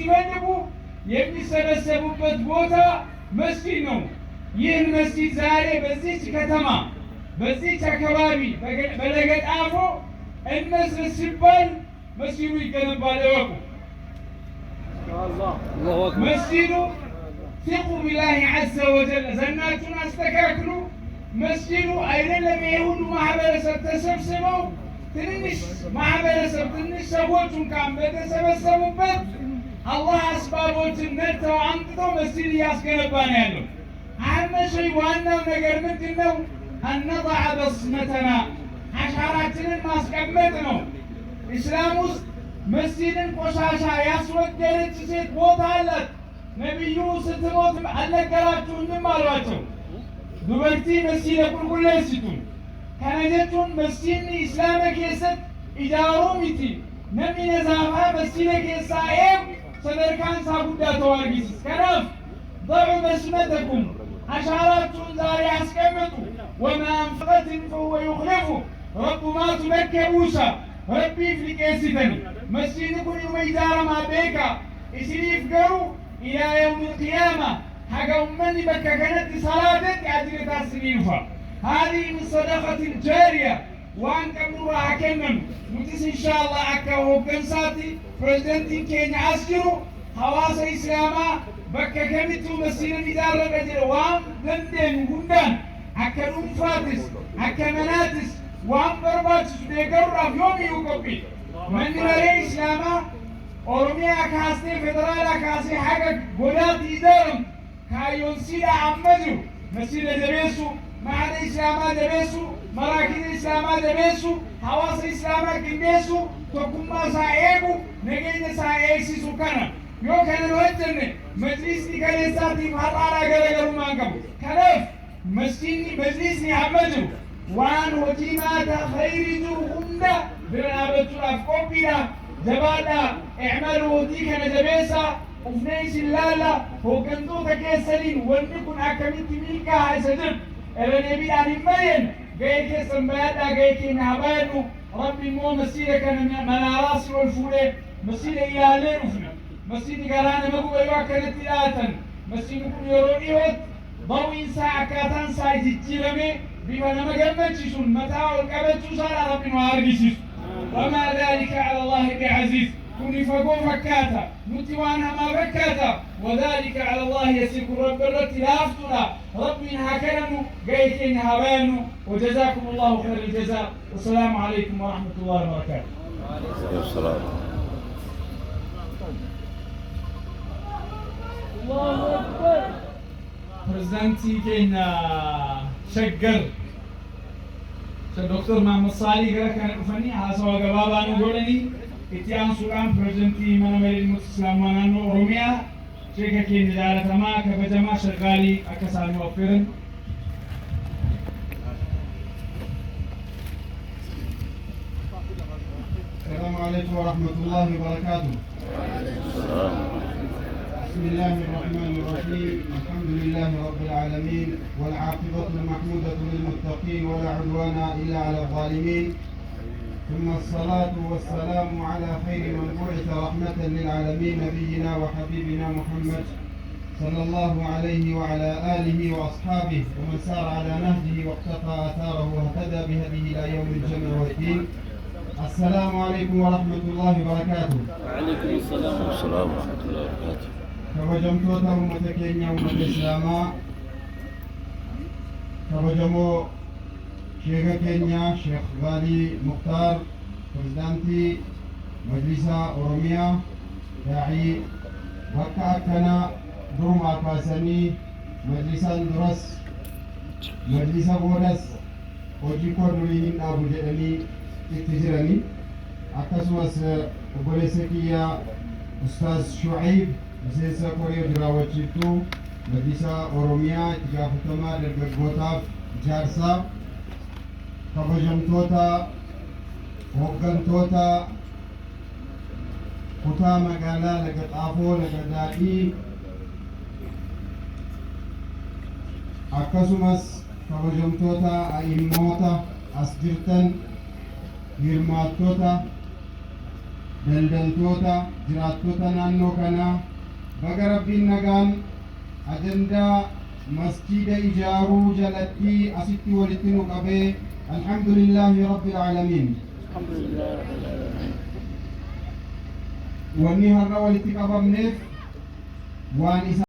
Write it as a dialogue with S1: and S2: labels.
S1: ሲፈልጉ የሚሰበሰቡበት ቦታ መስጂድ ነው። ይህን መስጂድ ዛሬ በዚች ከተማ በዚች አካባቢ በለገጣፎ እንመስረት ሲባል መስጂዱ ይገነባል። እወቁ። መስጂዱ ፊቁ ቢላሂ ዐዘ ወጀል ዘናችሁን አስተካክሉ። መስጂዱ አይደለም ይሄ ሁሉ ማህበረሰብ ተሰብስበው ትንሽ ማህበረሰብ ትንሽ ሰዎች እንኳን በተሰበሰቡበት አላህ አስባቦችን ነድተው አምጥተው መስጂድ እያስገነባ ነው ያለው። አህመሸይ ዋናው ነገር ምንድን ነው? አነضع በስመተና አሻራችንን ማስቀመጥ ነው። ኢስላም ውስጥ መስጂድን ቆሻሻ ያስወገደች ሴት ቦታ አላት። ነቢዩ ስትሞት አልነገራችሁኝም አሏቸው። ዱበርቲ መስጂደ ቁልቁሌሲቱን ከነጀቱን መስጂድኒ ኢስላመ ኬሰት ኢጃሩ ሚቲ ነሚ ነዛፋ መስጂደ ኬሳ ኤም ሰደርካን ሳጉዳ ተዋርጊሲስ ከናፍ ضعوا بسمتكم አሻራችሁን ዛሬ አስቀምጡ። ወማ አንፈቀትን ፈሁወ ዩኽሊፉ ረቡ ማ ቱመከቡሳ ረቢ ፍሊቄሲተኒ መስጂድ ኩን ዩመይዛረማ ቤካ ኢስኒፍ ገሩ ኢላ የውም ልቅያማ ሐጋ ኡመኒ በከ ከነት ሰላተት የአጅረታ ስኒዩፋ هذه من صدقة جارية وان كمنورا حكمم نتس إن شاء الله أكا وقنصاتي بريزيدنتين كينيا أسكرو حواس إسلاما بكا كمتو مسيرا مدارة قدر وان دندن وقندان أكا نمفاتس أكا مناتس وان برباتس بيقرر في يومي وقبي من نرى إسلاما أورميا أكاسي فدرال أكاسي حقا قولات إدارم كايون سيدا عمزو مسيرا دبيسو معهد إسلاما دبيسو مراكز إسلاما دبيسو حواس إسلاما كنديسو توكما سايقو نجين سايقسيسو كنا يو كان الوجن مجلس نكاليساتي فحرارا غرغرو مانكبو كنف مجلسني عمجو وان وجيمات خيرجو هندا برنابتو أفكوبينا جبادا اعملوا ديك نجبيسا وفنيش اللالا هو كنتو تكيسلين ونكون أكملت ميكا هايسدب النبي عن المريم جايك سمبادا جايك نعبانو ربي مو مسيرك من راسي والفولة مسير إيالين وفنا مسير قرانا مقو أيوا كانت إلاتن مسير كل يرونيوت ضوين ساعة كاتان ساعة تجيرمي بما نمجمتشون متاع الكبتشو سارة ربي نوارجيسيس وما ذلك على الله بعزيز كوني فقوم فكاتا نتوانها ما فكاتا وذلك على الله يسير رب الرتي لافتنا ربي هكذا قيتين هبانو وجزاكم الله خير الجزاء والسلام عليكم ورحمة الله وبركاته. وعليكم السلام. الله أكبر. برزنتي كنا شجر دكتور محمد صالح كان فني حاسوا جوابا نقولني إتيان سوران برزنتي من أمير المسلم ونانو روميا شيخ كين دارة ما كبجما شغالي أكسان وفرن السلام عليكم ورحمة الله وبركاته. بسم الله الرحمن الرحيم الحمد لله رب العالمين والعاقبة المحمودة للمتقين ولا عدوان إلا على الظالمين ثم الصلاة والسلام على خير من بعث رحمة للعالمين نبينا وحبيبنا محمد صلى الله عليه وعلى آله وأصحابه ومن سار على نهجه واقتفى آثاره واهتدى بهديه إلى يوم الجمع والدين. السلام عليكم ورحمة الله وبركاته.
S2: وعليكم السلام ورحمة الله وبركاته.
S1: كوجمتوتا أمتكين يوم الإسلام كوجمو شيخ كينيا شيخ غالي مختار برزدانتي مجلس أوروميا داعي بكا كنا درم أكاسني مجلسا درس مجلس بودس وجيكو نولين أبو جدني اتجرني أكاسوس بوليسكيا أستاذ شعيب مسيسا كوريو جراوچيتو مجلس أوروميا تجافتما دربوتاف جارسا kabajamtoota hooggantoota kutaa magaalaa laga xaafoo laga daadhii akkasumas kabajamtoota a'immoota as jirtan hirmaattota
S3: daldaltoota jiraattota naannoo kanaa baga rabbiin nagaan ajandaa masjida ijaaruu jalatti asitti walitti nu qabee alhamdulillahi rabbil aalamiin. Wanni har'a walitti qabamneef waan isa